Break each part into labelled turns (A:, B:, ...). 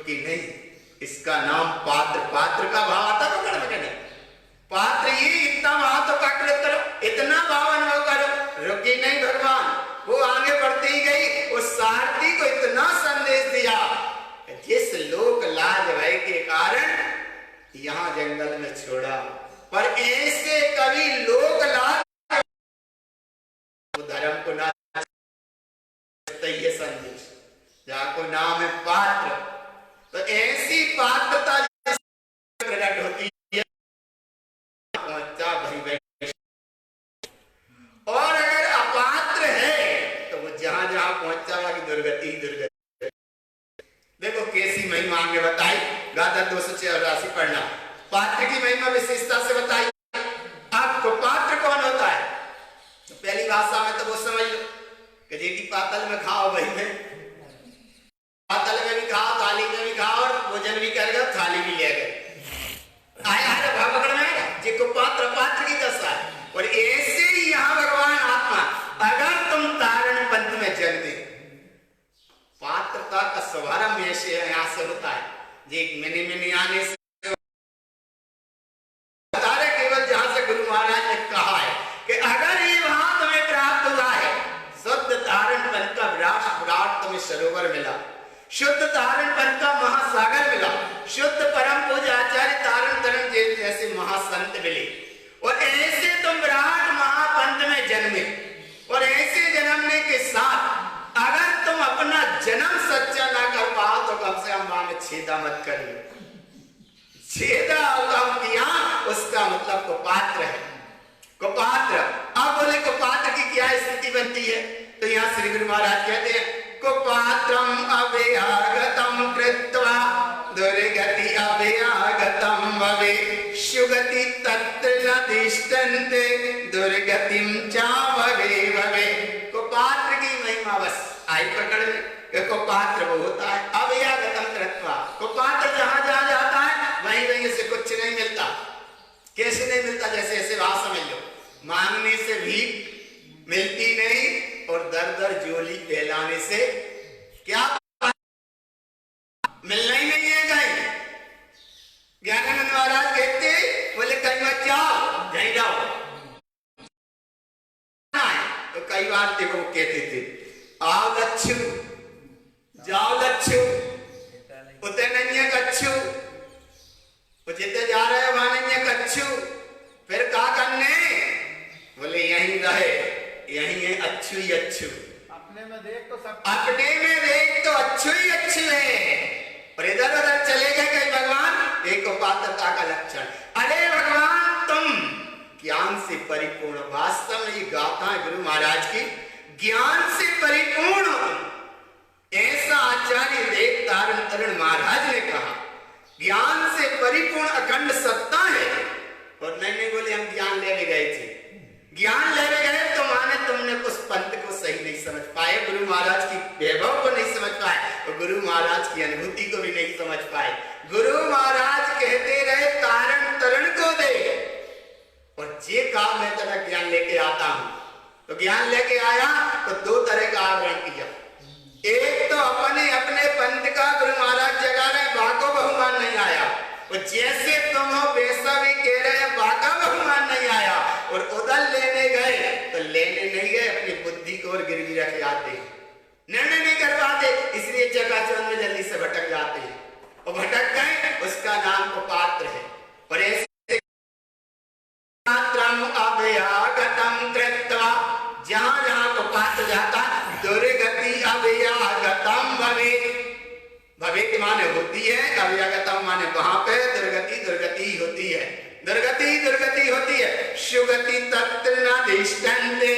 A: रुकी नहीं, इसका नाम पात्र। पात्र का भाव आता पकड़ में नहीं, पात्र ये इतना भाव तो काट करो, इतना भाव अनुभव करो, रुकी नहीं भगवान। वो आगे बढ़ती गई, उस सारथी को इतना संदेश दिया, जिस लोक लाज भय के कारण यहाँ जंगल में छोड़ा, पर ऐसे कभी लोक लाज धर्म को ना, ये संदेश जाको नाम है पात्र, तो ऐसी पात्रता प्रकट होती है और अगर अपात्र है तो वो जहां जहां पहुंचा वाली दुर्गति दुर्गति। देखो कैसी महिमा आगे बताई, गाथा 284 पढ़ना। पात्र की महिमा विशेषता से बताई। आपको पात्र कौन होता है? तो पहली भाषा में तो वो समझ लो कि जेकी पातल में खाओ वही में, पातल में भी खाओ, थाली में भी खाओ, और भोजन भी कर गए, थाली भी ले गए, आया है भाव पकड़ में आएगा। जिसको पात्र पात्र की दशा है। और ऐसे ही यहाँ भगवान आत्मा, अगर तुम तारण पंथ में जन्मे, पात्रता का शुभारंभ ऐसे यहाँ से होता है। जी मैंने आने से बता रहे, केवल जहां से गुरु महाराज ने कहा है कि अगर ये वहां तुम्हें प्राप्त हुआ है, शुद्ध तारण पंथ का विराट तुम्हें सरोवर मिला, शुद्ध तारण पंथ का महासागर मिला, शुद्ध परम पूज्य आचार्य तारण तरण जैसे महासंत मिले, और ऐसे तुम विराट महापंथ में जन्मे। और ऐसे जन्मने के साथ अगर तुम अपना जन्म सच्चा ना कर पाओ तो कम से कम वहां में छेदा मत करिए। छेदा किया उसका मतलब कुपात्र है, कुपात्र। अब बोले कुपात्र की क्या स्थिति बनती है? तो यहाँ श्री गुरु महाराज कहते हैं, कुपात्रम अव्यागतम कृत्वा दुर्गति अव्यागतम भवे सुगति तत्र न तिष्ठन्ते दुर्गतिम च भवे भवे। कुपात्र की महिमा बस आई पकड़ में। कुपात्र वो होता है अव्यागतम कृत्वा, कुपात्र जहां जहां जाता है वहीं वहीं से कुछ नहीं मिलता। कैसे नहीं मिलता? जैसे ऐसे बात समझ लो, मांगने से भीख मिलती नहीं और दर दर झोली फैलाने से क्या मिलना ही नहीं है। कहीं ज्ञानानंद महाराज कहते, बोले कहीं मत जाओ, नहीं जाओ। तो कई बार देखो वो कहते थे, आओ लच्छू, जाओ लच्छू, उतने नहीं है कच्छू, जितने जा रहे हो वहां नहीं है कच्छू। फिर क्या करने? बोले यहीं रहे, यहीं है अच्छू ही अच्छू।
B: अपने में देख तो सब,
A: अपने में देख तो अच्छू ही अच्छू है, और इधर उधर चले गए कहीं भगवान, एक पात्रता का लक्षण। अरे भगवान तुम ज्ञान से परिपूर्ण, वास्तव में ये गाथा है गुरु महाराज की, ज्ञान से परिपूर्ण ऐसा आचार्य देव तारण तरण महाराज ने कहा, ज्ञान से परिपूर्ण अखंड सत्ता है। और नहीं बोले हम ज्ञान लेने गए थे, ज्ञान लेने गए तो माने तुमने उस पंथ को सही नहीं समझ पाए, गुरु महाराज की वैभव को नहीं समझ पाए, और गुरु महाराज की अनुभूति को भी नहीं समझ पाए। गुरु महाराज कहते रहे तारण तरण को दे, और जे काम मैं तेरा ज्ञान लेके आता हूं, तो ज्ञान लेके आया तो दो तरह का आवरण किया। एक तो अपने अपने पंथ का गुरु महाराज जगा रहे, बाको बहुमान नहीं आया, और जैसे तुम हो वैसा भी कह रहे हैं, बाका बहुमान नहीं आया। और उधर लेने गए तो लेने नहीं गए, अपनी बुद्धि को और गिरवी रख जाते, निर्णय नहीं कर पाते, इसलिए चकाचौंध में जल्दी से भटक जाते हैं, और भटक गए उसका नाम कुपात्र है। और ऐसे अव्यागतम कृत्वा, जहां जहां कुपात्र जाता दुर्गति अव्यागतम भवे। भवे माने होती है, अव्यागतम माने वहां पे दुर्गति दुर्गति होती है, दुर्गति दुर्गति होती है। सुगति तत्र न तिष्ठन्ते,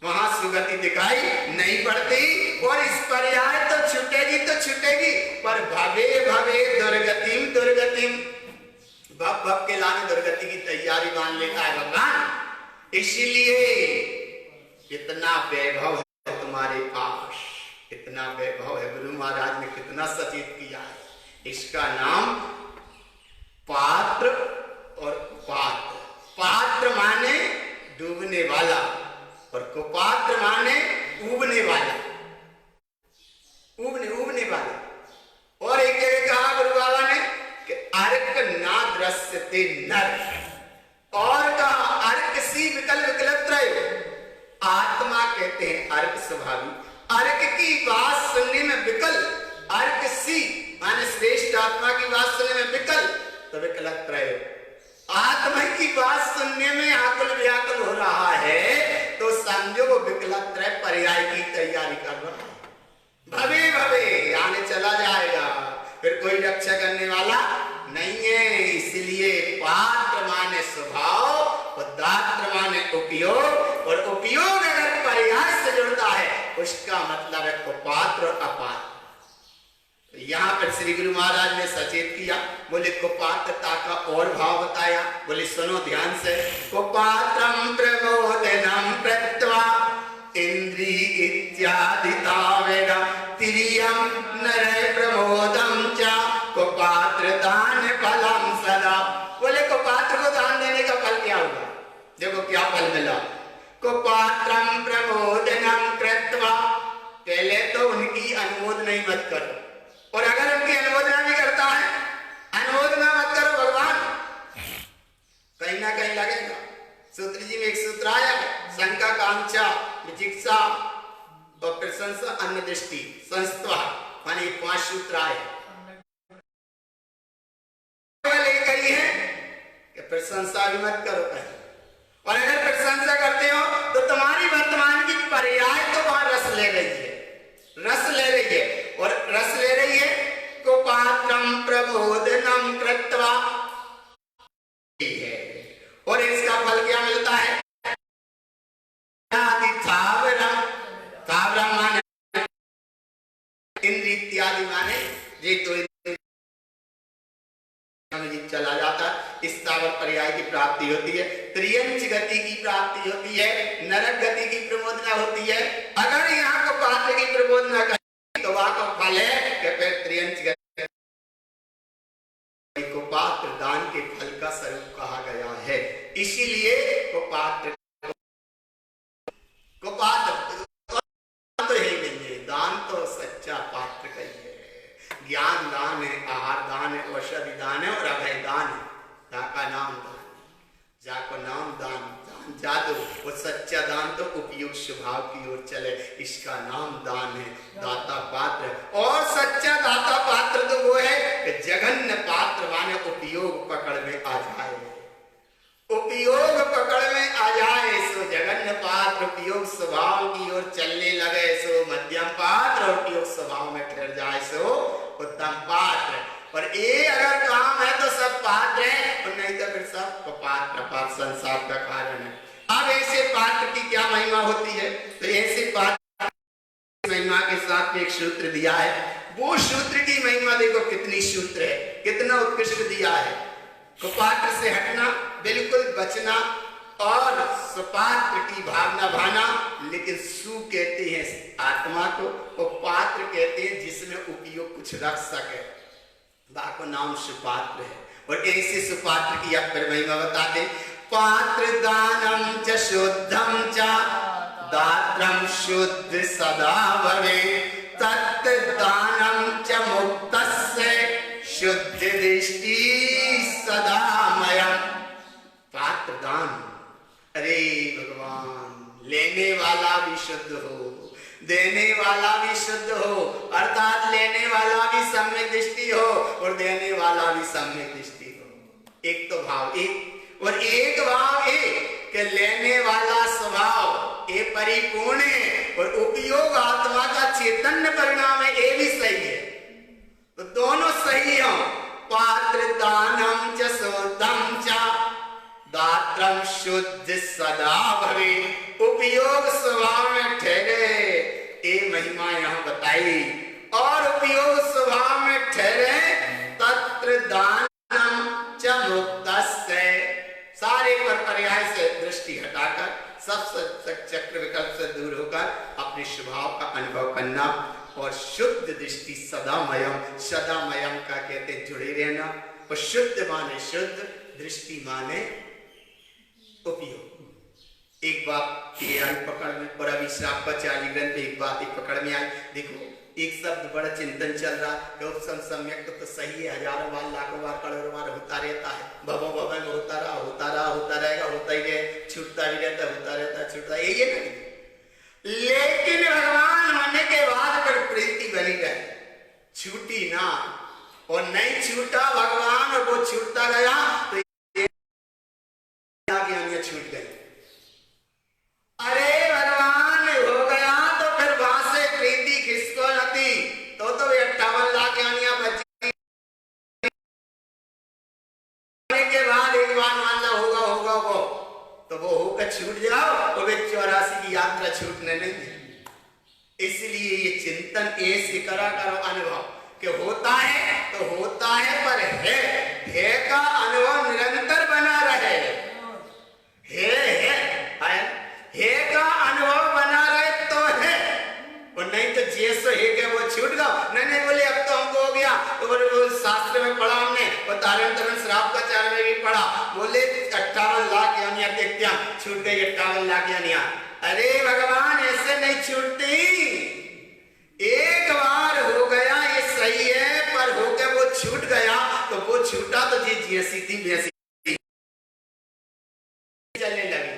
A: वहां सुगति दिखाई नहीं पड़ती, और इस पर्याय तो छूटेगी तो छूटेगी, पर भवे भवे दुर्गतिम दुर्गतिम, भव भव के लाने दुर्गति की तैयारी मान लेता है भगवान। इसीलिए इतना वैभव है तुम्हारे पास, इतना वैभव है, गुरु महाराज ने कितना सचेत किया है। इसका नाम पात्र और पात्र। पात्र माने डूबने वाला, और कुपात्र माने उबने वाला, उबने वाला। और एक जगह कहा गुरु बाबा ने कि अर्क ना दृश्यते नर, और कहा अर्क सी विकल विकलत्रय। आत्मा कहते हैं अर्क स्वभावी, अर्क की बात सुनने में विकल, अर्क सी माने श्रेष्ठ आत्मा की बात सुनने में विकल, तो विकलत्रय। आत्मा की बात सुनने में आकुल व्याकुल हो रहा है, तो समझो वो विकलत्रय पर्याय की तैयारी कर रहा है। भवे भवे आने चला जाएगा, फिर कोई रक्षा करने वाला नहीं है। इसलिए पात्र माने स्वभाव और दात्र माने उपयोग, और उपयोग अगर पर्याय से जुड़ता है उसका मतलब है कुपात्र और अपात्र। यहाँ पर श्री गुरु महाराज ने सचेत किया, बोले कुपात्रता का और भाव बताया। बोले सुनो ध्यान से, कुपात्रम प्रमोदनम प्रत्वा इंद्री इत्यादि तावेरा तिरियम नर प्रमोदम च कुपात्र दान फलम सदा। बोले कुपात्र को दान देने का फल क्या होगा? देखो क्या फल मिला। कुपात्रम प्रमोदनम कृत्वा, पहले तो उनकी अनुमोदना ही मत करो, और अगर उनकी अनुमोदना भी करता है, अनुमोदना मत करो भगवान, कहीं ना कहीं लगेगा। सूत्र जी में एक सूत्र आया, शंका कांक्षा विजिज्ञासा और प्रशंसा अन्य दृष्टि संस्था, माने 5 सूत्र आए। एक ही है कि प्रशंसा भी मत करो कहीं, और अगर प्रशंसा करते हो तो तुम्हारी वर्तमान की पर्याय तो वहां रस ले रही है, रस ले रही है, और रस ले रही है कुपात्रम प्रबोधनम कृत्वा, और इसका फल क्या मिलता है? थावरम माने इंद्र इत्यादि माने ये तो चला जाता है, स्थावर पर्याय की प्राप्ति होती है, त्रियंच गति की प्राप्ति होती है, नरक गति की प्रबोधना होती है। अगर यहाँ को पात्र की प्रबोधना करें तो वहां का फल है कि फिर त्रियंच गति को पात्र दान के फल का स्वरूप कहा गया है। इसीलिए को पात्र तो ही नहीं है, दान तो सच्चा पात्र का ही है। ज्ञान दान है, आहार दान है, औषधि दान है, और अभय दान है। जाका नाम दान, जाको नाम दान, दान जादू, वो सच्चा दान तो उपयुक्त स्वभाव की ओर चले, इसका नाम दान है, दाता पात्र। और सच्चा दाता पात्र तो वो है कि जघन्य पात्र माने उपयोग पकड़ में आ जाए, उपयोग पकड़ में आ जाए सो जघन्य पात्र, उपयोग स्वभाव की ओर चलने लगे सो मध्यम पात्र, और उपयोग स्वभाव में ठहर जाए सो उत्तम पात्र। और ये अगर काम है तो सब पात्र है, और नहीं तो फिर सब पात्र पात्र संसार का कारण है। अब ऐसे पात्र की क्या महिमा होती है? तो ऐसे पात्र महिमा के साथ एक सूत्र दिया है, वो सूत्र की महिमा देखो कितनी सूत्र है, कितना उत्कृष्ट दिया है। कुपात्र से हटना, बिल्कुल बचना, और सुपात्र की भावना भाना। लेकिन सु कहते हैं आत्मा को, और पात्र कहते हैं जिसमें उपयोग कुछ रख सके, बाको नाम सुपात्र है। और ऐसे सुपात्र की आप महिमा बताते, पात्र दानम च शुद्धम च दात्रम शुद्ध सदा भवे, तत् दानम च मुक्तस्य शुद्ध दृष्टि सदा मयम। पात्र दान, अरे भगवान, लेने वाला भी शुद्ध हो, देने वाला भी शुद्ध हो, अर्थात लेने वाला भी सम्यक दृष्टि हो और देने वाला भी सम्यक दृष्टि हो। एक तो भाव एक, और एक भाव एक कि लेने वाला स्वभाव ये परिपूर्ण है, और उपयोग आत्मा का चैतन्य परिणाम है, ये भी सही है। तो दोनों सही हो। पात्र दानम च शुद्धम च दात्रम शुद्ध सदा भवे, उपयोग स्वभाव में ठहरे, ये महिमा यहाँ बताई। और उपयोग स्वभाव में ठहरे, तत्र दानम च मुक्तस्य, सारे पर पर्याय से दृष्टि हटाकर, सब चक्र विकल्प से दूर होकर अपने स्वभाव का अनुभव करना, और शुद्ध दृष्टि सदामयम, सदामयम का कहते जुड़े रहना। और शुद्ध माने शुद्ध, दृष्टि माने उपयोग। एक बात ये आई पकड़ में, और अभी श्राप का 40 ग्रंथ एक बात एक पकड़ में आई। देखो एक शब्द बड़ा चिंतन चल रहा है, उपसम सम्यक तो सही है, हजारों बार लाखों बार करोड़ों बार होता रहता है, भवों भवन में होता रहा होता रहेगा, होता ही है, छूटता भी रहता, होता रहता, छूटता, यही है नहीं। लेकिन भगवान होने के बाद अगर प्रीति बनी रहे, छूटी ना, और नहीं छूटा भगवान और वो छूटता गया तो छूट गई। अरे भगवान हो गया तो फिर वहां से प्रीति किसको आती, तो 58 लाख यानियां बची के बाद एक बार मान लो होगा वो, तो वो होकर छूट जाओ तो वे 84 की यात्रा छूटने नहीं है। इसलिए ये चिंतन ऐसे करा करो अनुभव कि होता है तो होता है, पर है का अनुभव निरंतर बना रहे, है का अनुभव बना रहे तो है, और नहीं तो जैसे है कि वो छूट गया। नहीं बोले अब तो हमको हो गया, तो वो शास्त्र में पढ़ा हमने, और तारण तरण श्राप का चार में भी पढ़ा, बोले 58 लाख यानियां देखते छूट गई, 58 लाख यानियां। अरे भगवान ऐसे नहीं छूटती, एक बार हो गया ये सही है, पर हो गया वो छूट गया तो वो छूटा तो जी जैसी थी वैसी चलने लगी।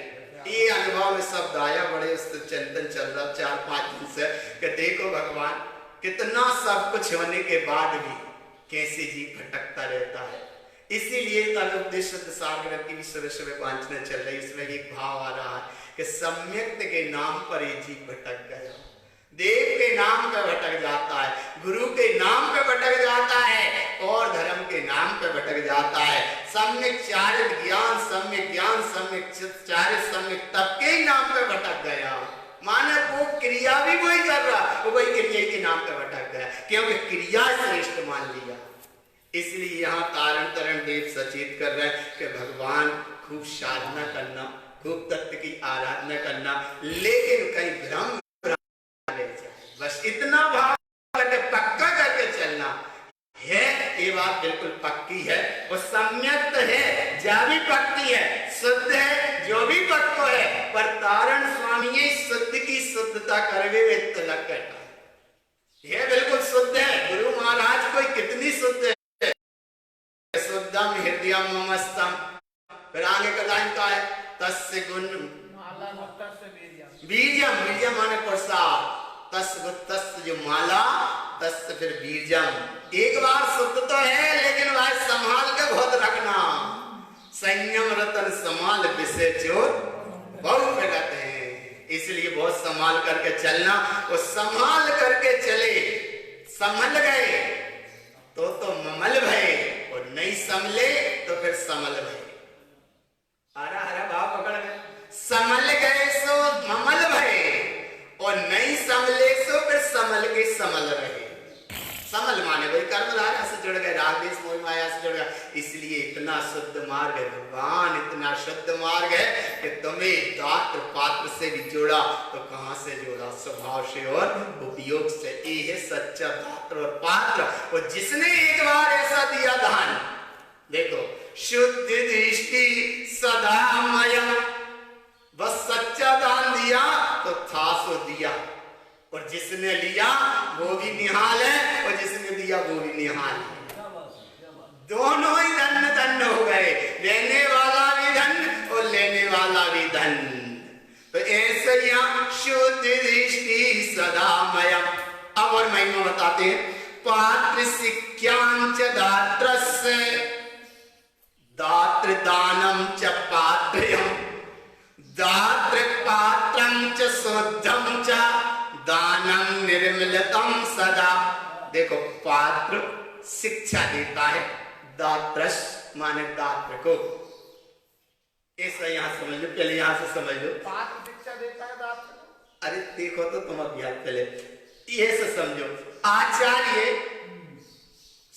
A: ये अनुभव में शब्द आया, बड़े चिंतन चल रहा 4-5 दिन से कि देखो भगवान कितना सब कुछ होने के बाद भी कैसे जी भटकता रहता है। इसीलिए उपदेश सागर की भी सुबह सुबह वांछना चल रही, इसमें एक भाव आ रहा है कि सम्यक के नाम पर ये जीव भटक गया, देव के नाम पे भटक जाता है, गुरु के नाम पे भटक जाता है, और धर्म के नाम पे भटक जाता है। सम्यक चारित ज्ञान, सम्यक ज्ञान, सम्यक चारित, सम्यक तप के ही नाम पे भटक गया। माने वो क्रिया भी वही कर रहा, वो वही क्रिया के नाम पे भटक गया, क्योंकि क्रिया श्रेष्ठ मान लिया। इसलिए यहाँ तारण तरण देव सचेत कर रहे हैं कि भगवान खूब साधना करना, खूब तत्व की आराधना करना, लेकिन कहीं भ्रम बस इतना भाव करके पक्का करके चलना है। ये बात बिल्कुल पक्की है, वो सम्यक है, जा भी पक्की है, शुद्ध है, जो भी पक्को है, पर तारण स्वामी शुद्ध की शुद्धता करवे वे तिलक करता है। यह बिल्कुल शुद्ध है। गुरु महाराज कोई कितनी शुद्ध है, शुद्धम हृदयम ममस्तम, फिर आगे का लाइन का है तस्य गुण बीजम, बीजम माने प्रसाद, तस्य जो माला, तस्य फिर बीजम। एक बार शुद्ध तो है, लेकिन वह संभाल के बहुत रखना, संयम रतन संभाल विषय चोर बहुत प्रगत है। इसलिए बहुत संभाल करके चलना, वो संभाल करके चले, संभल गए तो ममल भय, और नहीं संभले तो फिर समल भय। हरा हरा भाव पकड़ गए, समल गए सो ममल भय, और नहीं समले सो फिर समल के समल रहे। समल माने वही कर्मधारा से जुड़ गए, राग देश मोह माया से जुड़ गए। इसलिए इतना शुद्ध मार्ग है भगवान, इतना शुद्ध मार्ग है कि तुम्हें दात्र पात्र से भी जोड़ा, तो कहां से जोड़ा, स्वभाव से और उपयोग से। ये है सच्चा दात्र और पात्र। और जिसने एक बार ऐसा दिया दान, देखो शुद्ध दृष्टि सदा मयम, बस सच्चा दान दिया तो था सो दिया, और जिसने लिया वो भी निहाल है, और जिसने दिया वो भी निहाल है। दोनों ही धन्य धन्य हो गए, लेने वाला भी धन और लेने वाला भी धन। तो ऐसे यहाँ शुद्ध दृष्टि सदा मयम। अब और महिमा बताते हैं, पात्र सिक्यांच दात्रस्य, दात्र दानम च पात्रयम, दात्र पात्रम च शुद्धम च दानम निर्मलतम सदा। देखो पात्र शिक्षा देता है, दात्रस माने दात्र को। ऐसा यहाँ समझ लो, पहले यहाँ से समझ लो,
B: पात्र शिक्षा देता है दात्र को।
A: अरे देखो तो तुम अभ्यास पहले ये से समझो, आचार्य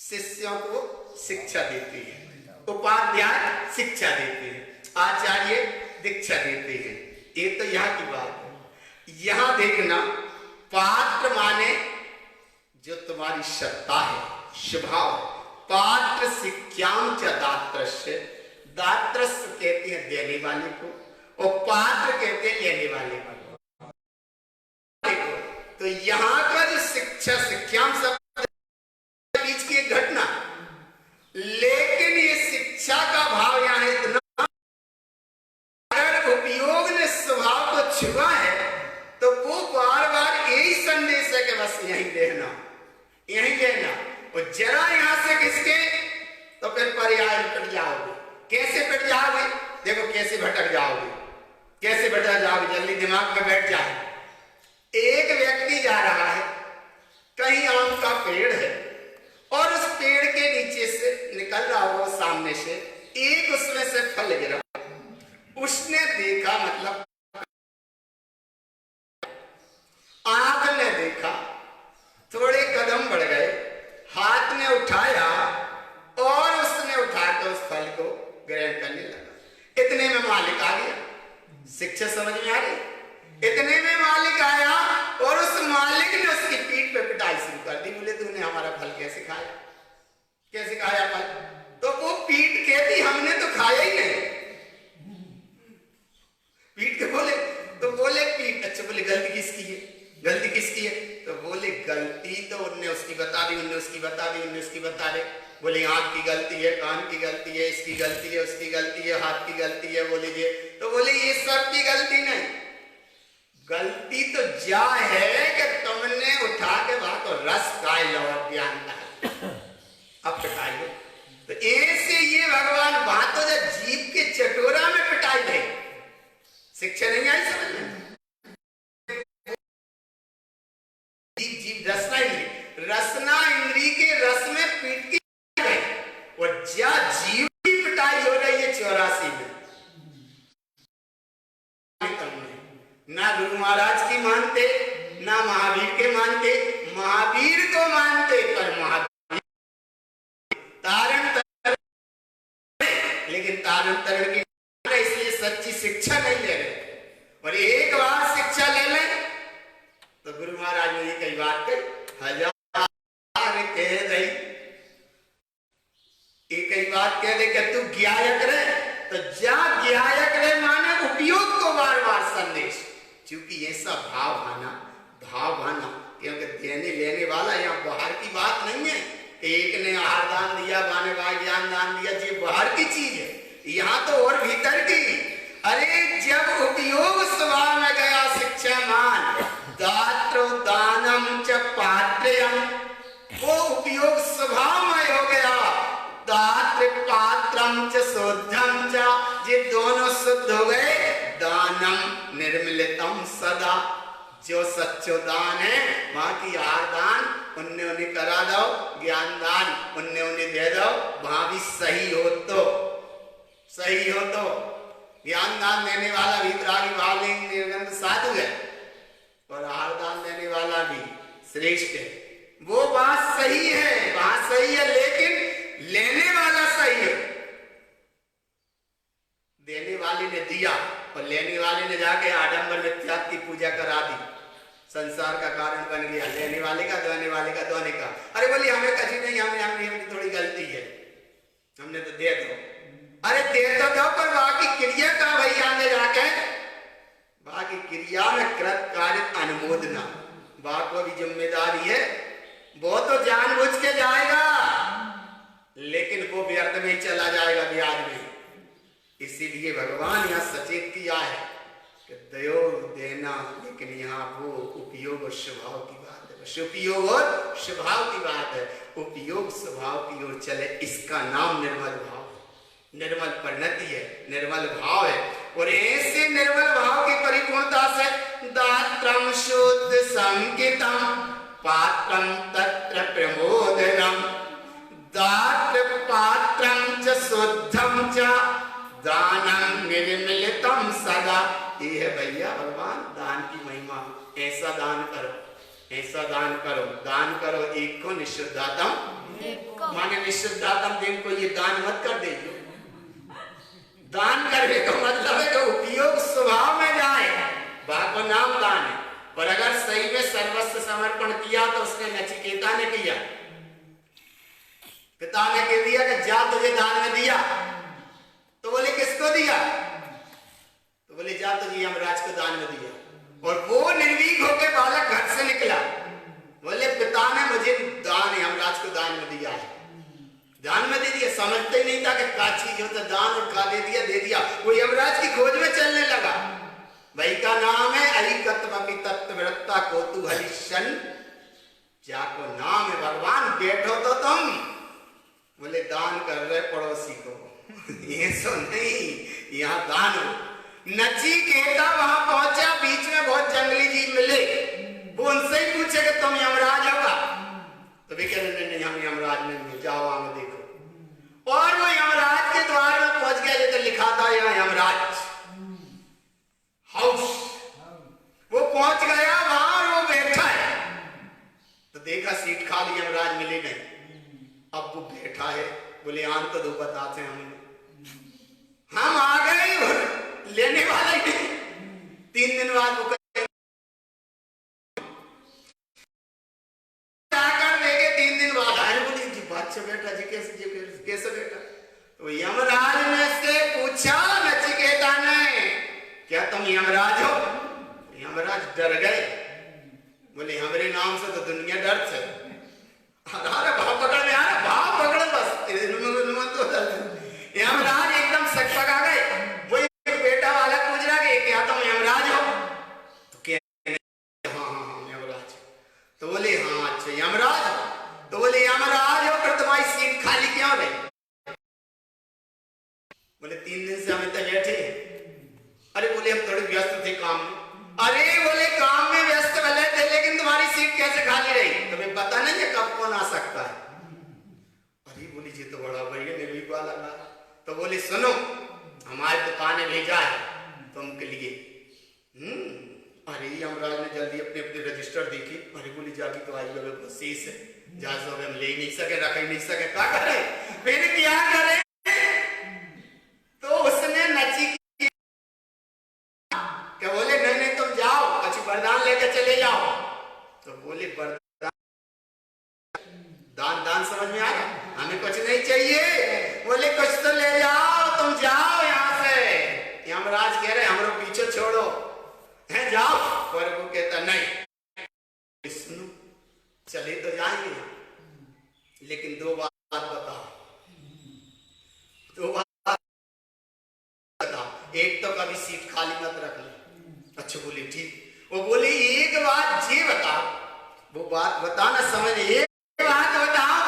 A: शिष्यों को शिक्षा देती है, उपाध्याय शिक्षा देते हैं, आचार्य दीक्षा देते हैं। ये तो यहाँ की बात है। यहाँ देखना, पात्र माने जो तुम्हारी सत्ता है, स्वभाव। पात्र शिक्षाम च दात्रस्य, दात्रस्य कहते हैं देने वाले को, और पात्र कहते हैं लेने वाले को। देखो तो यहाँ का जो शिक्षा शिक्षाम शब्द बीच की एक घटना, लेकिन ये शिक्षा का भाव यहाँ इतना, अगर उपयोग ने स्वभाव को छुआ है तो वो बार बार यही संदेश है कि बस यहीं रहना, यहीं रहना, और जरा यहां से खिसके तो फिर पर्याय पिट जाओगे। कैसे पिट जाओगे? देखो कैसे भटक जाओगे, कैसे भटक जाओगे, जल्दी दिमाग में बैठ जाए। एक व्यक्ति जा रहा है, कहीं आम का पेड़ है और उस पेड़ के नीचे से निकल रहा होगा सामने से एक उसमें से फल गिरा, उसने देखा, मतलब आंख ने देखा, थोड़े कदम बढ़ गए, हाथ ने उठाया और उसने उठाकर उस फल को ग्रहण करने लगा। इतने में मालिक आ गया। शिक्षा समझ में आ रही? इतने में मालिक आया और उस मालिक ने उसकी पीठ पे पिटाई शुरू कर दी। बोले तूने हमारा फल कैसे खाया, कैसे खाया फल? तो वो पीठ कहती हमने तो खाया ही नहीं। पीठ के बोले, तो बोले पीठ, अच्छा बोले गलती किसकी है, गलती किसकी है? तो बोले गलती तो उनने उसकी बता दी, उनने उसकी बता दी, उनने उसकी बता दे। बोले आंख की गलती है, कान की गलती है, इसकी गलती है, उसकी गलती है, हाथ की गलती है, बोले ये, तो बोले ये सब की गलती नहीं, गलती तो जा है कि तुमने उठा के वहां तो रस खाए लो और ज्ञान का अब पिटाई। तो ऐसे ये भगवान वहां तो जब जीव के चटोरा में पिटाई गई, शिक्षा नहीं आई समझ में? जीव रसना इंद्री, रसना इंद्री के रस में पीट की गई और ज्या जीव की पिटाई हो रही है 84 में। ना गुरु महाराज की मानते, ना महावीर के मानते, महावीर को मानते पर महावीर तारण तरण, लेकिन तारण तरण की इसलिए सच्ची शिक्षा नहीं ले रहे। और एक बार शिक्षा ले लें तो गुरु महाराज ने ये कई बात कही, हजार कह रही, एक ही बात कह दे कि तू ज्ञायक रहे, तो जा ज्ञायक रहे माने उपयोग को बार बार संदेश, क्योंकि ऐसा भाव भाना, क्योंकि देने लेने वाला यहाँ बाहर की बात नहीं है। एक ने आहार दान दिया, बाने बार ज्ञान दान दिया, ये बाहर की चीज है, यहाँ तो और भीतर की। अरे जब उपयोग स्वभाव में गया शिक्षा मान, दात्रो दानम च पात्रयम, वो उपयोग स्वभाव में हो गया, दात्र पात्रम च शुद्धम च, ये दोनों शुद्ध हो गए। दानम निर्मलितम सदा, जो सच्चो दान है वहां की आहार दान उन्हें उन्हें करा दो, ज्ञान दान उन्हें उन्हें दे दो, वहां भी सही हो तो, सही हो तो। ज्ञान दान देने वाला वितरागी भावलिंग निर्गंध साधु है और आहार दान देने वाला भी श्रेष्ठ है। वो बात सही है, बात सही है, लेकिन लेने वाला सही है। देने वाले ने दिया और लेने वाले ने जाके आडंबर मिथ्यात्व की पूजा करा दी, संसार का कारण बन गया। लेने वाले का, देने वाले का, दोने का। अरे बोली हमें कभी नहीं, हमें थोड़ी गलती है, हमने तो दे दो। अरे दे तो दो, पर बाकी क्रिया का भाई आगे जाके, बाकी क्रिया में कृत कार्य अनुमोदना, बाकी भी जिम्मेदारी है। वो तो जानबूझ के जाएगा, लेकिन वो व्यर्थ में चला जाएगा ब्याज में। इसीलिए भगवान यहाँ सचेत किया है कि दयो देना, लेकिन यहाँ वो उपयोग और स्वभाव की बात है, उपयोग और स्वभाव की बात है। उपयोग स्वभाव की ओर चले, इसका नाम निर्मल भाव, निर्मल परिणति है, निर्मल भाव है। और ऐसे निर्मल भाव की परिपूर्णता से दात्रम शुद्ध संकितम पात्रम तत्र प्रमोदनम, दात्र पात्रम च शुद्धम च दानम निर्मलितम सदा। ये है भैया भगवान दान की महिमा। ऐसा दान करो, ऐसा दान करो, दान करो एक को निषिद्धातम, माने निषिद्धातम दिन को ये दान मत कर दीजिए। दान करने का मतलब है कि उपयोग स्वभाव में जाए, बात को नाम दान है। पर अगर सही में सर्वस्व समर्पण किया तो उसने नचिकेता ने किया, पिता ने कह दिया कि जा तुझे दान में दिया, तो बोले किसको दिया? तो बोले जा तुझे यमराज को दान में दिया। और वो निर्वीक होकर बालक घर से निकला, बोले पिता ने मुझे दान यमराज को दान में दिया है, दान में दे दिया। समझते ही नहीं था कि क्या चीज होता, दान और का दे दिया। वो यमराज की खोज में चलने लगा। भाई का नाम है अरिकत्वपि तत्वव्रता कोतु हरिशन, जाको नाम है भगवान। बैठो तो तुम, बोले दान कर रहे पड़ोसी को ये सो नहीं, यहाँ दान हो। नचिकेता वहां पहुंचा, बीच में बहुत जंगली जीव मिले, वो उनसे ही पूछे कि तुम यमराज होगा, तो वे कह रहे नहीं हम यमराज नहीं, जाओ आगे देखो। और वो यमराज के द्वार में पहुंच गया, जैसे लिखा था यहाँ यमराज हाउस। वो पहुंच गया वहां और वो बैठा है, तो देखा सीट खाली, यमराज मिले नहीं। अब वो बैठा है, बोले आन तो दो बताते हम आ गए, लेने वाले नहीं। 3 दिन बाद वो जाकर देखे, 3 दिन बाद आए, बोले जी बात से बैठा जी, कैसे बैठा? तो यमराज ने से पूछा नचिकेता ने, क्या तुम यमराज हो? यमराज डर गए, बोले हमारे नाम से तो दुनिया डर से। अरे भाव पकड़ में आ रहा, भाव पकड़ बस तो यमराज एकदम सकपक आ गए। वो एक बेटा वाला पूछ रहा कि क्या तुम यमराज हो? तो क्या हाँ यमराज। तो बोले हाँ अच्छा यमराज। तो बोले यमराज हो, फिर तुम्हारी सीट खाली क्यों नहीं? बोले 3 दिन से हम इतने बैठे। अरे बोले हम थोड़े व्यस्त थे काम में। अरे बोले काम में व्यस्त भले थे, लेकिन तुम्हारी सीट कैसे खाली रही? तुम्हें पता नहीं है कब कौन आ सकता है। अरे बोली जी तो बड़ा भैया निर्वीक वाला लगा। तो बोले सुनो, हमारे दुकान ने भेजा है तुमके लिए। अरे यमराज ने जल्दी अपने रजिस्टर देखी। अरे बोली जागी तो आई बस शेष है, जा सब हम ले नहीं सके, रख ही नहीं सके, क्या करे? फिर क्या करे? तो उसने नची क्या बोले नहीं तुम जाओ, अच्छी वरदान लेकर चले जाओ। तो बोले वरदान, दान समझ में आया, हमें कुछ नहीं चाहिए। बोले कुछ तो ले जाओ, तुम जाओ यहाँ से। यमराज कह रहे हमरो पीछे छोड़ो, है जाओ। पर वो कहता नहीं, सुनो चले तो जाएंगे, लेकिन 2 बात बताओ, 2 बात बताओ। एक तो कभी सीट खाली मत रखना। अच्छा बोले ठीक। वो बोले एक बात ये बताओ, वो बात बताना समझ, एक बात बताओ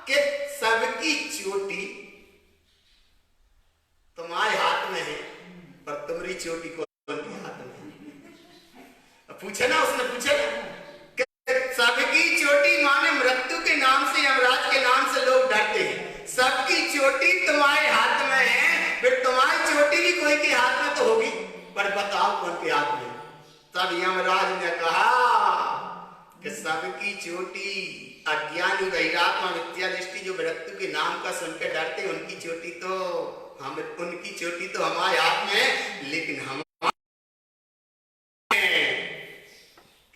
A: कि सबकी चोटी तुम्हारे हाथ में है, पर तुम्हारी चोटी कौन के हाथ में है? पूछा ना उसने, पूछा ना, सबकी चोटी माने मृत्यु के नाम से, यमराज के नाम से लोग डरते हैं। सबकी चोटी तुम्हारे हाथ में है, फिर तुम्हारी चोटी भी कोई के हाथ में तो होगी, पर बताओ कौन के हाथ में? तब यमराज ने कहा कि सबकी चोटी अज्ञानी वैरात्मा मिथ्या दृष्टि जो मृत्यु के नाम का सुनकर डरते, उनकी चोटी तो हमारे हाथ में है, लेकिन हम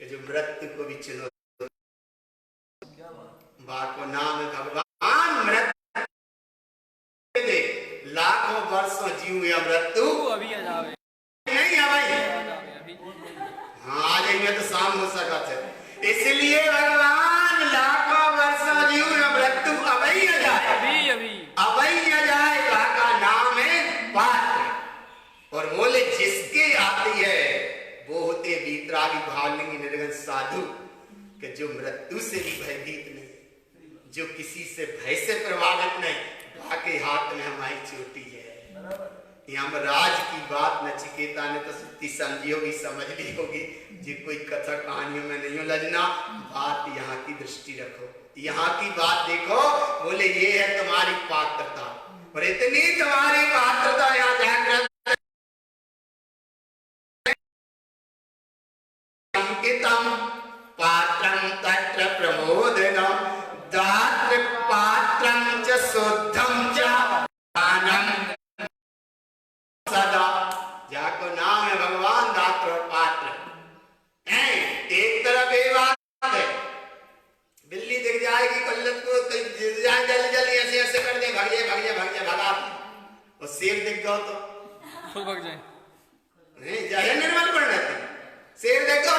A: कि जो मृत्यु को भी चुनो, बाको नाम है भगवान। मृत्यु दे लाखों वर्षों जीव या मृत्यु
C: अभी आ जावे
A: नहीं है भाई। हाँ आ जाएंगे तो शाम हो सका थे, इसलिए भगवान लाखों वर्षों जीव या मृत्यु अभी आ जाए, अभी आ जाए। का नाम है पात्र। और बोले जिसके आती है वो होते वीतरागी भावलिंगी निर्गन साधु, कि जो मृत्यु से भी भयभीत नहीं, जो किसी से भय से प्रभावित नहीं, बाकी हाथ में हमारी चोटी है। यमराज की बात नचिकेता ने तो सत्य समझी होगी, समझ ली होगी, जी कोई कथा कहानियों में नहीं उलझना, बात यहाँ की दृष्टि रखो, यहाँ की बात देखो। बोले ये है तुम्हारी पात्रता, और इतनी तुम्हारी पात्रता यहाँ जागृत पात्रं तत्र प्रमोदनं दात्र पात्रं च शुद्धं च दानं सदा। जाको नाम है भगवान दात्र और पात्र। एक तरफ ये बात है, बिल्ली दिख जाएगी कल्लत को, जल्दी ऐसे ऐसे कर दे, भाग जाए भगा। और शेर दिख गया तो
C: भाग जाए,
A: नहीं जाए निर्मल पंडित, शेर देखो,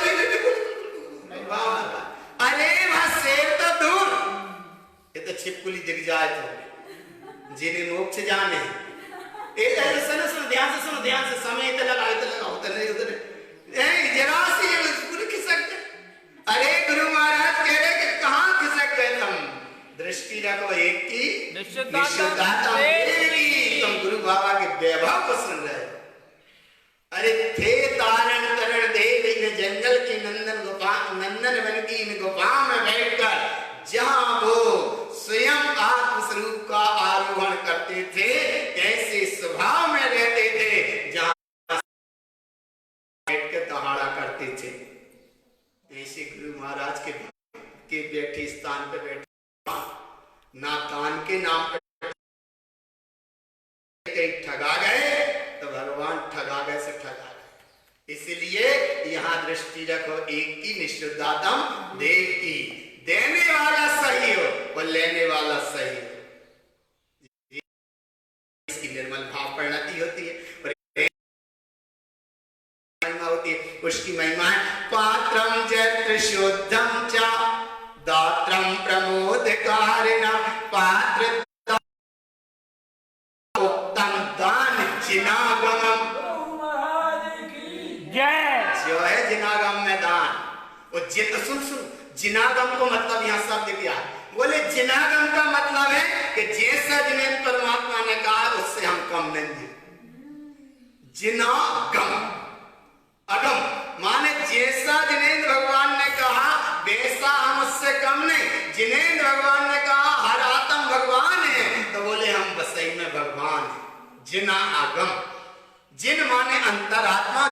A: अरे वह शेर तो दूर, ये तो छिपकुली दिख जाए तो जिन्हें मोक्ष जाने। सुनो ध्यान से समय तो लगा उधर नहीं जरा सी पूरी खिसक गए। अरे गुरु महाराज कह रहे कि कहाँ खिसक गए तुम, दृष्टि रखो एक की निश्चिताता मेरी। तुम गुरु बाबा के वैभव को सुन रहे हो। अरे थे तारण करण देव इन जंगल की नंदन वन की इन गुफा में बैठकर, जहां वो स्वयं आत्मस्वरूप का आरोहण करते थे, कैसे स्वभाव में रहते थे, जहां बैठ के दहाड़ा करते थे। ऐसे गुरु महाराज के बैठे स्थान पे बैठे, ना दान के नाम पे कहीं ठगा गए तो भगवान ठगा गए से ठगा गए। इसलिए यहाँ दृष्टि रखो एक की निश्चितातम देव की। देने वाला सही हो और लेने वाला सही हो, इसकी निर्मल भाव परिणति होती है और महिमा होती है। उसकी महिमा है पात्रम जत्र शुद्धम च दात्रम प्रमोदकारिणम पात्र उत्तम दान जिनागमम। जो है जिनागम में दान, और सुन जिनागम को मतलब यहाँ शब्द क्या है? बोले जिनागम का मतलब है कि जैसा जिन्हें परमात्मा ने कहा उससे हम कम नहीं। जिनागम अगम माने जैसा जिनेन्द्र भगवान ने कहा वैसा हम उससे कम नहीं। जिनेन्द्र भगवान ने कहा हर आत्म भगवान है, तो बोले हम बसई में भगवान है। जिना आगम, जिन माने अंतरात्मा,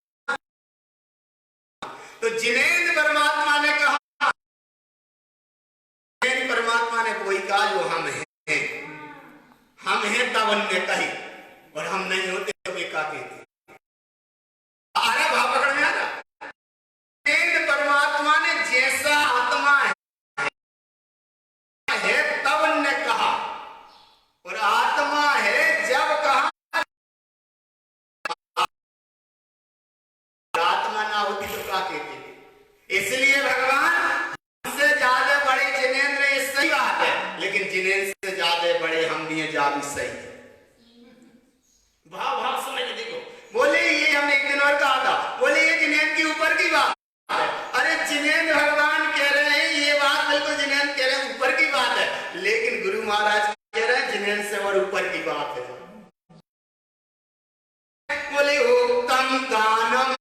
A: तो जिनेन्द्र परमात्मा ने कहा, परमात्मा ने कोई कहा जो हम हैं तब अन्य कही, और हम नहीं होते तो वे का कहते। अरे भाव पकड़ में आ रहा। परमात्मा ने जैसा आत्मा है तब ने कहा, और आत्मा है जब कहा। आत्मा ना होती तो क्या कहते। इसलिए भगवान हमसे ज्यादा बड़े जिनेन्द्र, ये सही बात है, लेकिन जिनेन्द्र से ज्यादा बड़े हम भी हैं, जा भी सही है। भाव समझ देखो। बोले ये हम एक दिन और कहा था, बोले ये जिनेन्द्र के ऊपर की बात है। अरे जिनेन्द्र भगवान कह रहे हैं ये बात, बिल्कुल जिनेन्द्र कह रहे हैं ऊपर की बात है, लेकिन गुरु महाराज कह रहे हैं जिनेन्द्र से और ऊपर की बात है। बोले उत्तम दानम,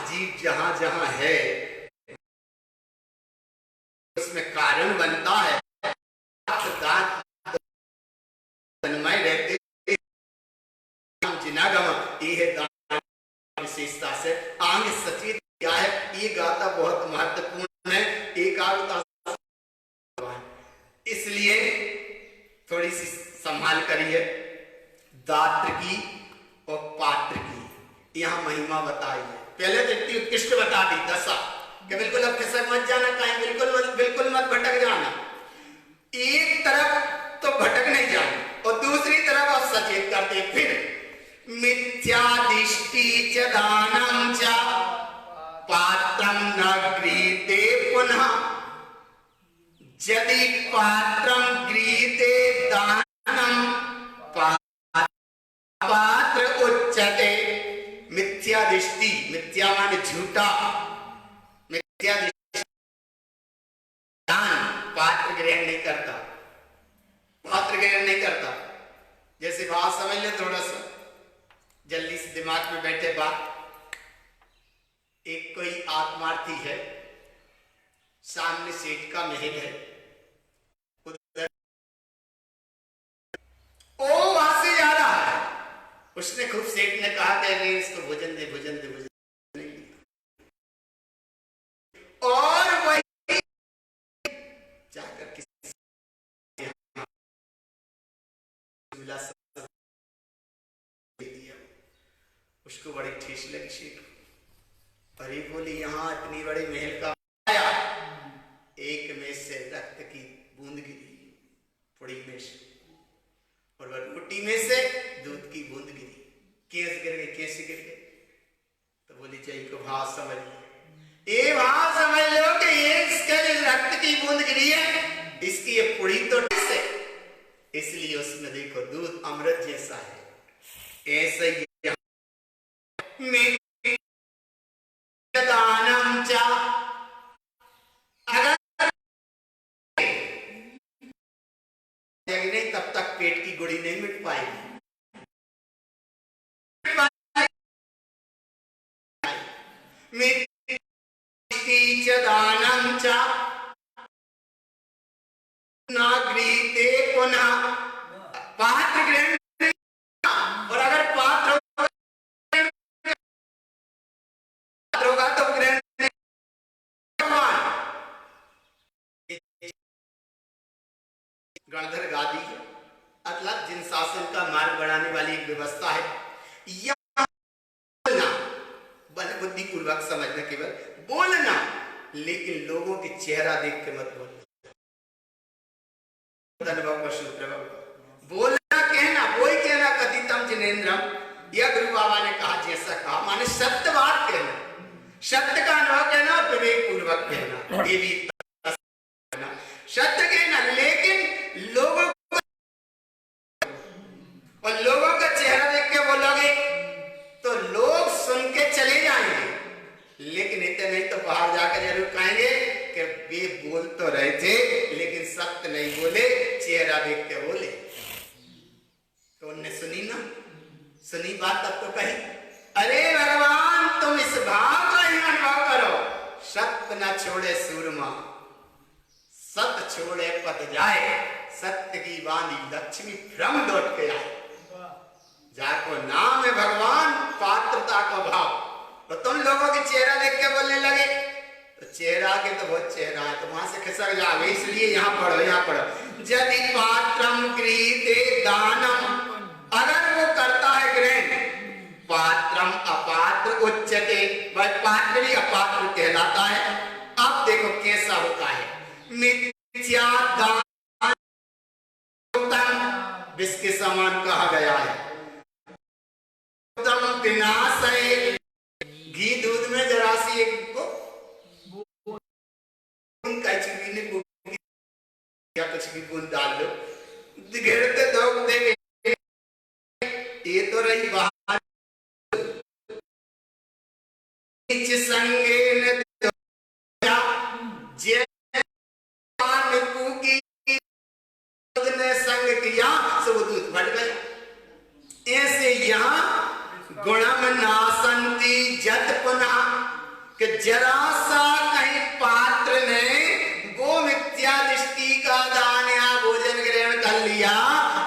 A: जीव जहां जहां है उसमें कारण बनता है। तन्मय रहते जिनागम ये है विशेषता से आंग सचेत क्या है। ये गाथा बहुत महत्वपूर्ण है, एकाग्रता। इसलिए थोड़ी सी संभाल करिए। दात्र की और पात्र की यहाँ महिमा बताई है। पहले तो इतनी उत्कृष्ट बता दी दशा कि बिल्कुल अब खिसक मत जाना, कहीं बिल्कुल मत भटक जाना। एक तरफ तो भटक नहीं जाना और दूसरी तरफ आप सचेत करते। फिर मिथ्यादिष्टि च दानम च पात्रम न गृहीते पुनः, यदि पात्रम गृहीते दानम पात्र उच्यते। मिथ्या दृष्टि, मिथ्या माने झूठा, मिथ्या दृष्टि दान पात्र ग्रहण नहीं करता, पात्र ग्रहण नहीं करता। जैसे बात समझ ले थोड़ा सा जल्दी से दिमाग में बैठे बात। एक कोई आत्मार्थी है, सामने सेठ का महल है, ओ वहां से जा रहा है। उसने खूब सेठ ने कहा कि इसको भोजन दे नहीं। और वही जाकर किसी उसको बड़ी ठेस लगी सेठ। अरे बोली यहाँ इतनी बड़ी महल का आया, एक में से रक्त की बूंद गिरी पुड़ी में से, और वह रोटी में से दूध की बूंद गिरी। क्यों? इसलिए उसमें देखो दूध अमृत जैसा है। ऐसे ही दानम चा, अगर नहीं तब तक पेट की गुड़ी नहीं मिट पाएगी। दानम चा नागरीते पुनः, पात्र ग्रहण, और अगर पात्र होगा तो ग्रहण गणधर गादी है, मतलब जिन शासन का मार्ग बढ़ाने वाली एक व्यवस्था है। बोलना, बल बुद्धि पूर्वक समझना, केवल बोलना, लेकिन लोगों के चेहरा देख के मत बोलना। बोलना, कहना, वही कहना कथितम जिनेन्द्रम, यह गुरु बाबा ने कहा जैसा कहा, माने सत्य बात कहना, सत्य का अनुभव कहना, विवेक पूर्वक कहना, ये भी सत्य कहना, लेकिन लोगों को और लोगों का चेहरा देख के बोलोगे तो लोग सुन के चले जाएंगे, लेकिन इतने नहीं तो बाहर जाकर जरूर कहेंगे कि वे बोल तो रहे थे लेकिन सत्य नहीं बोले, चेहरा देख के बोले। तो उनने सुनी ना, सुनी बात तब तो कही, अरे भगवान तुम इस भाव का ही अनुभव करो, सत्य न छोड़े सूरमा, सत्य छोड़े पत जाए, सत्य की वाणी लक्ष्मी भ्रम लौट के आए। जाको नाम है भगवान, पात्रता का भाव, तो तुम लोगों के चेहरा देख के बोलने लगे, तो चेहरा के तो बहुत चेहरा है, तो वहां से खिसक जाओगे, इसलिए यहाँ पढ़ो, यहाँ पढ़ो। यदि पात्रम गृहीते दानम, अगर वो करता है ग्रहण, पात्रम अपात्र उच्चते, वह पात्र भी अपात्र कहलाता है। अब देखो कैसा होता है, मिथ्या दान विष के समान कहा गया है, विनाश है। घी दूध में जरा सी एक को या कुछ भी बूंद डाल लो, गिरते दौड़ देंगे, ये तो रही बात। संगे ने संग किया सब दूध फट गया। ऐसे यहाँ गुणम नासंती जत पुनः, कि जरा सा कहीं पात्र ने गो मिथ्या दृष्टि का दान या भोजन ग्रहण कर लिया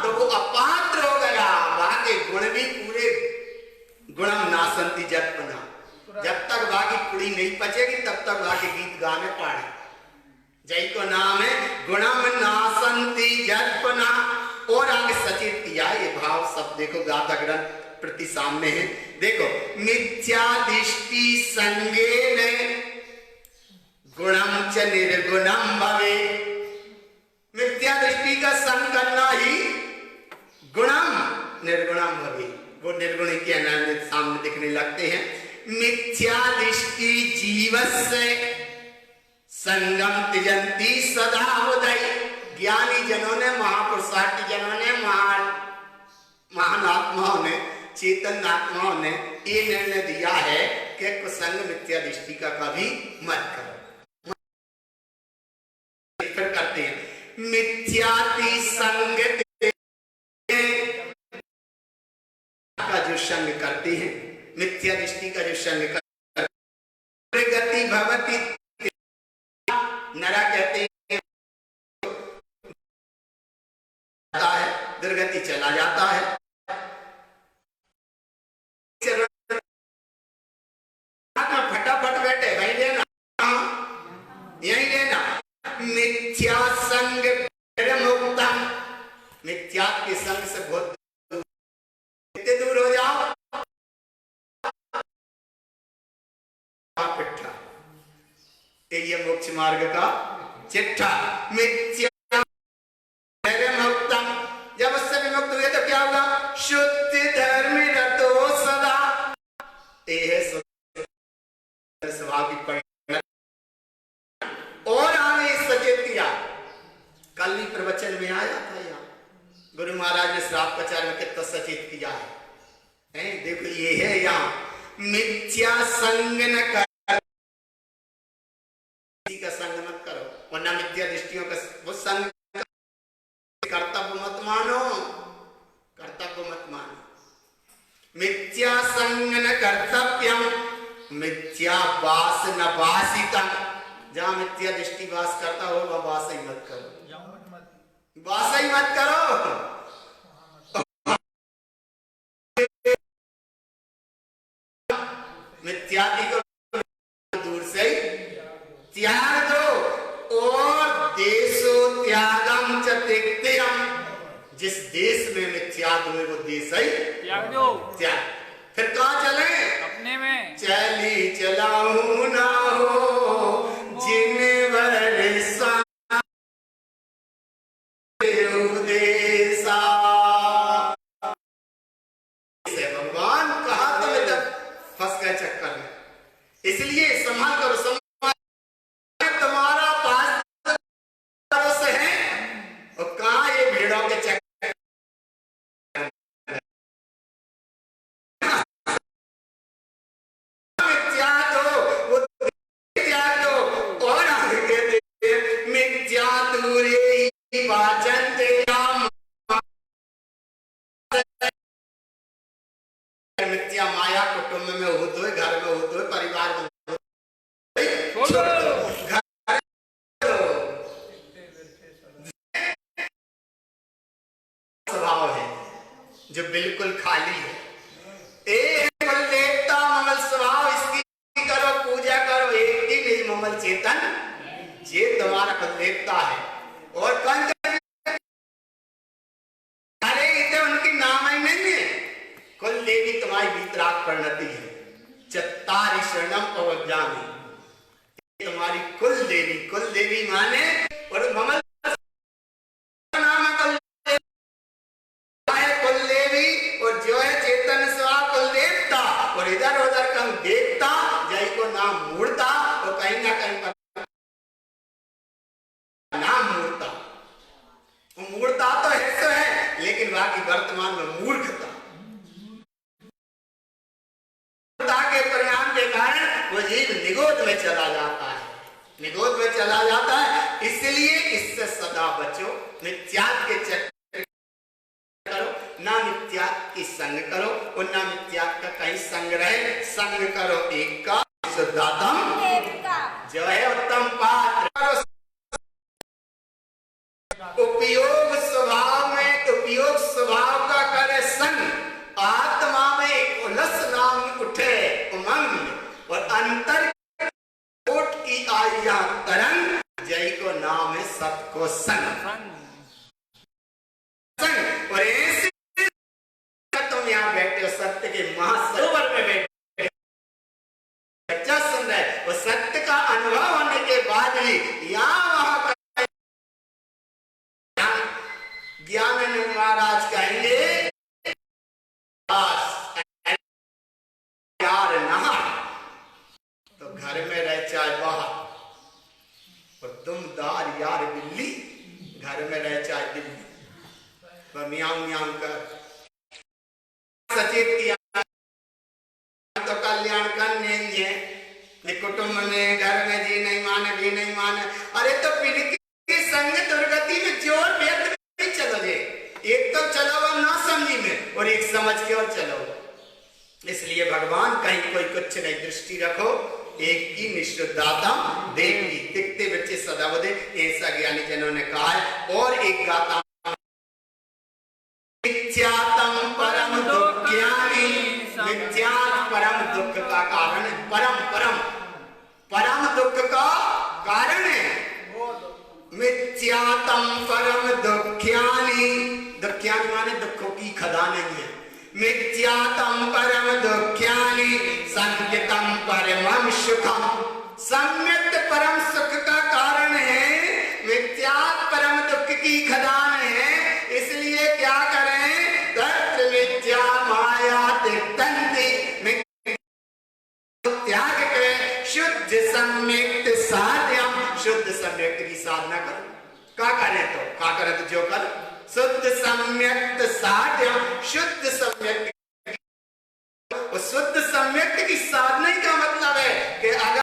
A: तो वो अपात्र हो गया, बाकी गुण भी पूरे। गुणम नासंती जत पुनः, जब तक बाकी पुड़ी नहीं पचेगी तब तक बाकी गीत गाने पाड़े। जय को नाम है गुणम नासंती जत पुनः। और आगे सचेत किया, ये भाव सब देखो गाथा ग्रंथ प्रति सामने है। देखो मिथ्या दृष्टि संगेन गुणम च निर्गुणम भवे, मिथ्या दृष्टि का संग करना ही गुणम निर्गुणम भवे, वो निर्गुण के नाम सामने दिखने लगते हैं। मिथ्या दृष्टि जीवस्य संगम त्यजंती सदा उदय, ज्ञानी जनों ने, महापुरुषार्थी जनों ने, महान आत्माओं ने, चेतन आत्माओं ने ये निर्णय दिया है कि कुसंग मिथ्या दृष्टि का कभी मत करो। फिर करते हैं मिथ्याति संग का जो संग करते हैं, मिथ्या दृष्टि का जो संग करते हैं, गति भवति नरा कहते हैं दुर्गति चला जाता है। फटाफट बैठे भाई लेना, यही लेना। मिथ्या संग मुक्तम, मिथ्या के संग से बहुत कितने दूर हो जाओ। पिट्ठा, ये मोक्ष मार्ग का चिट्ठा। मिथ्या मुक्तम, जब उससे विमुक्त हुए तो क्या होगा? शुद्ध धर्म रतो सदा, स्वभाव की। और आगे सचेत किया, कल भी प्रवचन में आया था यहाँ, गुरु महाराज ने श्राप प्रचार में कितना सचेत किया है। देखो ये है यहाँ, मिथ्या संग न कर, किसी का संग मत करो, वरना मिथ्या दृष्टियों का वो संग, कर्तव्य मत मानो, कर्तव्य मत मानो। मिथ्या संग न कर्तव्यम मिथ्या वास न वासितम, जहां मिथ्या दृष्टि वास करता हो वह वास ही मत करो, वास ही मत करो। मिथ्यादि को दूर से त्याग दो, और देशो त्यागम च त्यक्त्यम, जिस देश में मिथ्या हुए वो देश ही त्याग दो, त्याग। फिर कहाँ चले? अपने में। चली चलाऊं ना हो जिन वर्षा देशा, भगवान कहा तुम्हें जब फंस गए चक्कर में, इसलिए संभाल करो, तुम्हारा पास से है और कहा ये भेड़ों के चक्कर। मिथ्या दो वो त्याग दो, और आगे कहते मिथ्या दूरे वाचन्ते, मिथ्या माया कुटुंब में होते हुए, घर में होते हुए, परिवार में स्वभाव है जो बिल्कुल खाली है। एक कुल देवता ममल स्वभाव, इसकी करो पूजा करो, एक ही निज ममल चेतन, ये तुम्हारा कुल देवता है। और कौन उनकी नाम ही नहीं है, कुल देवी तुम्हारी वीतराग परिणति है। चत्तारि शरणम पवज्जामि, तुम्हारी कुल देवी माने, और ममल नाम कुल देवी, और जो है चेतन स्वा कुल देवता, और इधर उधर का देवता, जय को नाम मूर्ता, और कहीं ना कहीं पर नाम मूर्ता। मूर्ता तो है, लेकिन बाकी वर्तमान में मूर्खता के परिणाम के कारण वो जीव निगोद में चला जाता है, निगोद में चला जाता है। इसलिए इससे सदा बचो, मिथ्यात के चक्कर करो, ना मिथ्यात की संग करो, और ना मिथ्यात का कहीं संग रहे। संग करो एक का, शुद्धातम जो है उत्तम पात्र, उपयोग स्वभाव में, उपयोग स्वभाव का करे संग, आत्मा में एक उलस नाम उठे उमंग, और अंतर कोट की आया तरंग, जय को नाम है सत को संग। और ऐसे तुम यहाँ बैठे हो सत्य के महासरोवर में बैठे, अच्छा सुन रहे, वो सत्य का अनुभव होने के बाद भी यहाँ वहां ज्ञानानंद महाराज कहेंगे यार नहा, तो घर में रह चाहे बाहर, और तुम दार यार बिल्ली, घर में रह चाहे बिल्ली, म्याऊं म्याऊं कर सचेत किया तो कल्याण करने है। कुटुंब में, घर में जी नहीं माने, भी नहीं माने, अरे तो पीढ़ी की संग दुर्गति में जोर व्यक्त नहीं चलोगे, एक तो चलो ना समझी में, और एक समझ के और चलो। इसलिए भगवान कहीं कोई कुछ नहीं, दृष्टि रखो एक की निष्ठुदाता देवी दिखते बच्चे सदा बदे, ऐसा ज्ञानी जनों ने कहा है। और एक गाता मिथ्यातम परम दुख ज्ञानी, मिथ्यात परम दुख का कारण, परम दुख का कारण है। मिथ्यातम परम दुख्यानी, दुख्यानी माने दुखों की खदान नहीं है। मिथ्यातम परम दुख्यानी संयतम परमम सुखम, सम्यक परम सुख का कारण है, मिथ्यात परम दुख की खदान है। इसलिए क्या करें, तत्र मिथ्या माया तिष्ठन्ति, त्याग करें, शुद्ध सम्यक साध्यम, शुद्ध सम्यक की साधना करो। क्या करें तो जो कर शुद्ध सम्यक साध्यम शुद्ध सम्यक। शुद्ध सम्यक की साधना का मतलब है कि अगर